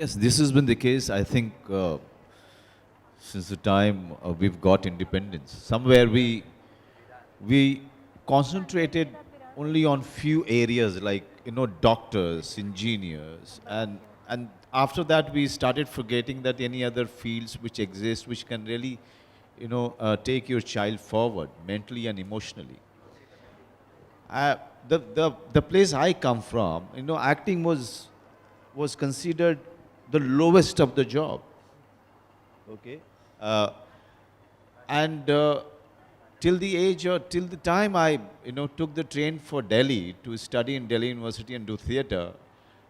Yes, this has been the case, I think, since the time we've got independence. Somewhere we concentrated only on few areas like, doctors, engineers, and after that we started forgetting that any other fields which exist which can really, take your child forward mentally and emotionally. I, the place I come from, acting was considered the lowest of the job. Okay. Uh, and till the age or till the time I took the train for Delhi to study in Delhi University and do theater,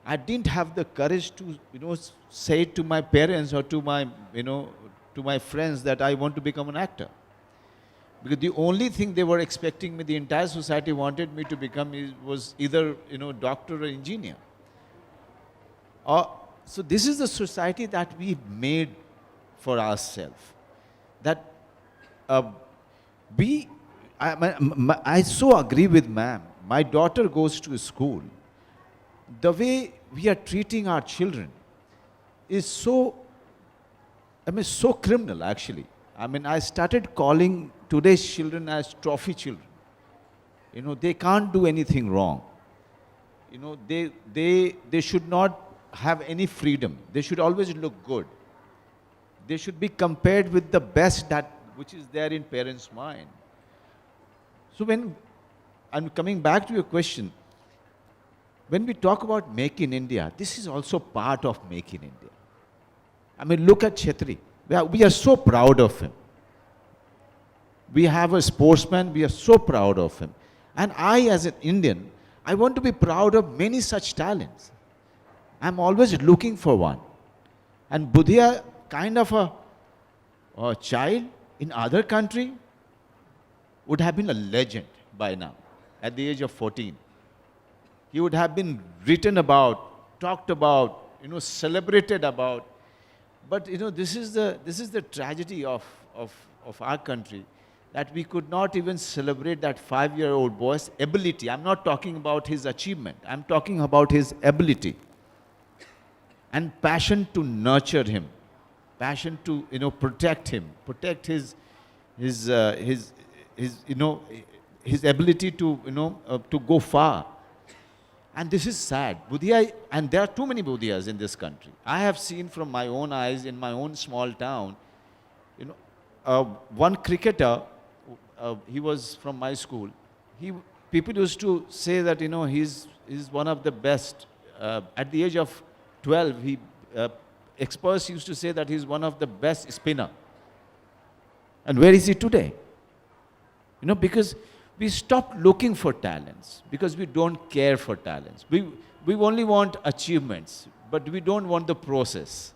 I didn't have the courage to say to my parents or to my to my friends that I want to become an actor, because the only thing they were expecting me, the entire society wanted me to become was either doctor or engineer. So this is the society that we made for ourselves. That uh, we, I so agree with ma'am. My daughter goes to school. The way we are treating our children is so, so criminal actually. I started calling today's children as trophy children. They can't do anything wrong. They should not have any freedom. They should always look good. They should be compared with the best that which is there in parents' mind. So when I'm coming back to your question, when we talk about Make in India, this is also part of Make in India. Look at Chetri. We are so proud of him. We have a sportsman, we are so proud of him. And I, as an Indian, I want to be proud of many such talents. I'm always looking for one. And Budhia, kind of a child in other country, would have been a legend by now, at the age of 14. He would have been written about, talked about, celebrated about. But this is the tragedy of our country, that we could not even celebrate that 5-year-old boy's ability. I'm not talking about his achievement. I'm talking about his ability and passion to nurture him, passion to protect him, protect his his ability to go far. And this is sad. Budhia, and there are too many Budhias in this country. I have seen from my own eyes in my own small town, one cricketer, he was from my school. People used to say that he's one of the best. At the age of 12, experts used to say that he's one of the best spinner. And where is he today? Because we stopped looking for talents, because we don't care for talents. We only want achievements, but we don't want the process.